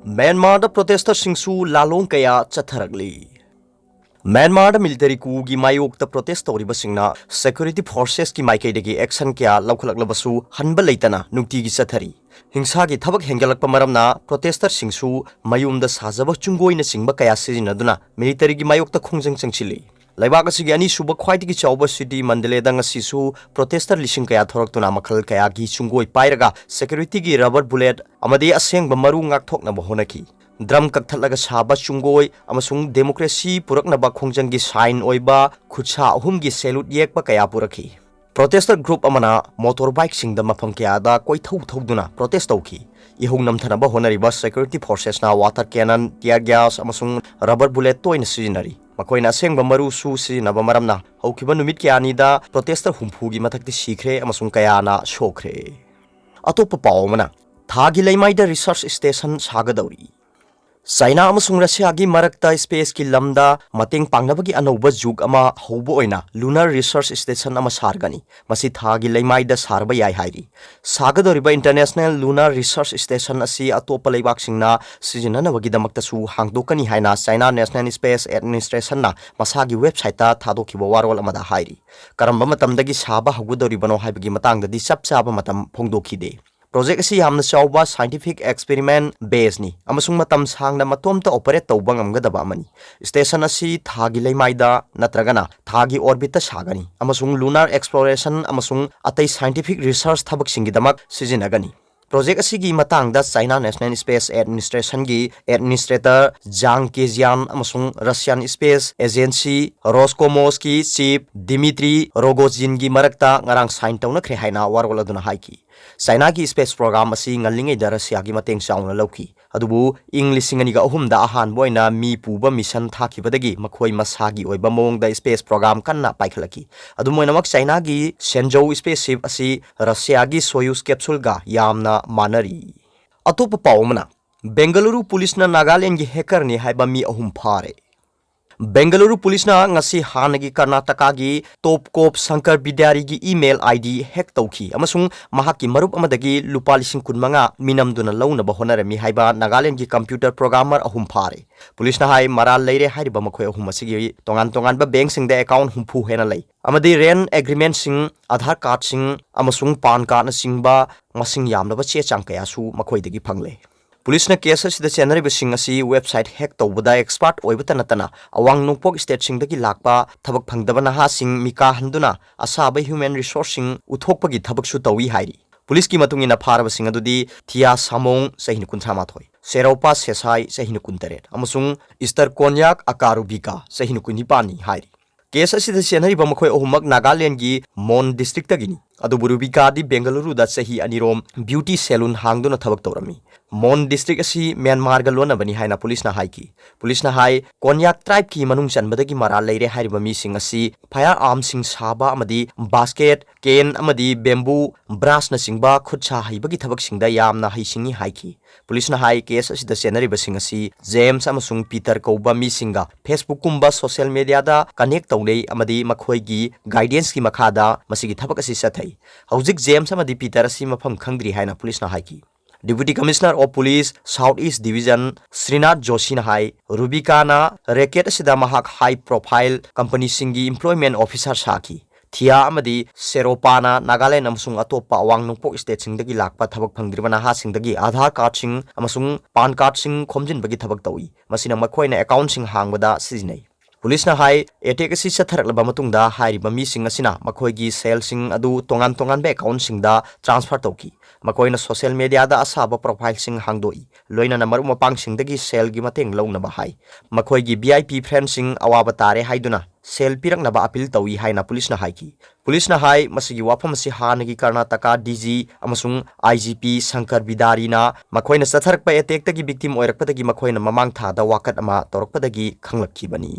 Myanmar protester सिंसु लालों कया चथरगली Myanmar military कू की मायोक protest तौरीबसिंगना security forces की माइकैदगी एक्शन क्या लौखलकलबसु हनब लेतना नुक्तिगी चथरी हिंसा की थबक हेंगलकप मरमना प्रोटेस्टर सिंसु मयूमद साजब चुंगोइना सिंगब कया सिजिनदुना मिलिटरी की मायोक खोंजंग चंगचिली लेबाक असिगी अनीसुब ख्वाइदगी चाउब सिटी मंडलेदा ngasisu प्रोटेस्टर लिसिंग कया थोरक्तुना मखल कया की चुंगोइ पाइरगा सिक्योरिटी की रबर बुलेट अमदी असेंगब मरु ngakthoknaba honaki ड्रम कक्थलगा साबा चुंगोइ अमसुंग डेमोक्रेसी पुरकनबा खोंजंगी साइन ओइबा खुदसा अहुमगी सेलुट येकपा कया पुरखी प्रोटेस्टर ग्रुप अमना मोटर बाइक सिंगदा मफम कयादा कोइथौ थौदुना प्रोटेस्ट तौखी इहुं नमथनबा होनरिबा सिक्योरिटी फोर्सेसना वाटर कैनन टियर गैस अमसुंग रबर बुलेट तोइना सिजिनरी मकोइना असेंगबा मरुसु सिजिनबा मरमना हौखिबा नुमित कयानीदा प्रोटेस्टर हुंफुगी मथक्ति सीखरे अमसुंग कयाना सोखरे अतोप पावमना थागी लेमाइदा रिसर्च स्टेशन सागदौरी चाइना अमसुंग रशिया की मरक्ता स्पेस की लमदा मतेंग पांगनबगी अनौबा जुग अमा हौबो ओइना लूनर रिसर्च स्टेशन अमा सारगनी मसी थागी लेमाइदा सारबा याय हाइरी सागदोरिबा इंटरनेशनल लूनर रिसर्च स्टेशन असी अतोप लेबाकसिंगना सिजिननबगीदमक्तसु हांगदोकनी हाइना चाइना नेशनल स्पेस एडमिनिस्ट्रेशनना मसागी वेबसाइटता थादोखिबा वारोल अमदा हाइरी करम्बा मतमदगी साबा हौगदोरिबनो हाइबगी मतंगददी चप चाबा मतम फोंगदोखिदे प्रोजेक्ट असी यामना चाउबा साइंटिफिक एक्सपेरिमेंट बेसनी अमसुंग मतम सांगना मतोमता ऑपरेट तौबा ngamgadaba amani स्टेशन असी थागी लेमाइदा नत्रगना थागी ऑर्बिट सागनी अमसुंग लूनर एक्सप्लोरेशन अमसुंग अतै साइंटिफिक रिसर्च थबक सिंगिदमक सिजिनगनी प्रोजेक्ट असी मतांगदा चाइना नेशनल स्पेस एडमिनिस्ट्रेशन की एडमिनिस्ट्रेटर जांग केजियान अमसुंग रशियन स्पेस एजेंसी रोस्कोमोस की चीफ दिमित्री रोगोजिन की मरक्ता ngarang साइन तौनख्रे हाइना वारोल अदुना हाइकी चाइना की स्पेस प्रोग्राम असी ngalingei रशिया की mateंग चाउना लौकी अदुबु इंग लिसिंग अनिगा अहुमदा अहान बोइना मी पुबा मिशन थाखिबदगी मखोइ मसागी ओइबा मोंगदा स्पेस प्रोग्राम कन्ना पाइखलकी अदुमोइनमक चाइना की सेंजौ स्पेसशिप असी रशिया की सोयुज कैप्सूल गा यामना मानरी अतोप पावमना बेंगलुरु पुलिस ना नागालैंड की हैकर ने हाइबा मी अहुम फारे बेंगलुरु पुलिस ना ngasi हानगी कर्नाटका की टॉप कोप शंकर बिद्यारी की ईमेल आईडी हैक तौखी अमसुंग महाकी मरुप अमदगी लुपा लिसिंग कुनमंगा मिनमदुना लौनबा होनरमी हाइबा नागालैंड की कंप्यूटर प्रोग्रामर अहुम फारे पुलिस ना हाई मराल लेरे हाइबा मखोय अहुम असिगी तोंगान तोंगान बा बैंक सिंग दे अकाउंट हुंफु हेना लै अमदी रेन एग्रीमेंट सिंग आधार कार्ड सिंग अमसुंग पान कार्ड ना सिंगबा मसिंग यामनबा चे चांग कयासु मखोयदगी फंगले पुलिस ने केस असिदा चेनरिबसिंग असी website hack तौबदा expert ओइबता नतना अवांग नोंपोक state सिंगदगी Lakpa थबक फंगदबा नहा सिंग मिका हंदुना असाबा ह्यूमन रिसोर्स सिंग उथोकपगी थबकसु तौई हाइरी पुलिस की मतुंगिना फारबसिंग अदुदी थिया सामोंग सहिन कुंथामाथोय सेरोपा सेसाई सहिन कुंतरेट अमसुंग इस्टर कोन्याक अकारुबिका सहिन कुनिपानी हाइरी केस असिदा चेनरिबा मखोय अहुमक नागालैंड की मोन डिस्ट्रिक्ट तगिनी अदुबु रुबिका दी बेंगलुरु दा सही अनिरोम ब्यूटी सैलून हांगदुना थबक तौरमी मोन डिस्ट्रिक्ट असी म्यांमार गा लोनबनी हाइना पुलिस ना हाई कोन्याक ट्राइब की मनुंग चनबदगी मरा लेरे हाइबा मीसिंग असी फायर आर्म सिंग साबा अमदी बास्केट केन अमदी बेम्बू ब्रास न सिंगबा खुदसा हाइबगी थबक सिंगदा यामना हाइसिंगी हाइकी पुलिस ना हाई केस असिदा सेनरिबा सिंग असी जेम्स अमसुंग पीटर कौबा मीसिंगा फेसबुक कुंबा सोशल मीडिया दा कनेक्ट तौनै अमदी मखोयगी गाइडेंस की मखादा मसिगी थबक असी सथै हौजिक जेम्स अमदी पीटर असी मफम खंगद्री हाइना पुलिस ना हाइकी deputy commissioner of police south east division Shrinath Joshi हाई रुबिकाना रैकेट असिदा महाक हाई प्रोफाइल कंपनी सिंगी एम्प्लॉयमेंट ऑफिसर साकी थिया अमदी सेरोपाना नागालैंड अमसुंग अतोपा अवांग नोंपोक स्टेट सिंगदगी लाकपा थबक फंगद्रिबा नहा सिंगदगी आधार कार्ड सिंग अमसुंग पान कार्ड सिंग खोमजिनबगी थबक तौई मसिना मखोइना अकाउंट सिंग हांगबदा सिजिनै पुलिस ना हाई एटेक असी चथरकलबा मतुंगदा हाइरिबा मीसिंग असिना मखोइगी सेल सिंग अदु तोंगान तोंगान बे अकाउंट सिंगदा ट्रांसफर तौकी मकोइना सोशल मीडिया दा असाबा प्रोफाइल सिंग हांगदोई लोइना नंबर मपांग सिंगदगी सेल गी मतेंग लौनबा हाई मखोइगी वीआईपी फ्रेंड सिंग अवाबा तारे हाइदुना सेल पिरकनबा अपील तौई हाइना पुलिस ना हाइकी पुलिस ना हाई मसिगी वाफम असी हानगी कर्नाटका डीजी अमसुंग आईजीपी शंकर बिदारीना मखोइना चथरकपा एटेक तगी विक्टिम ओइरकपदगी मखोइना ममांग थादा वाकत अमा तौरकपदगी खंगलक्खिबनी।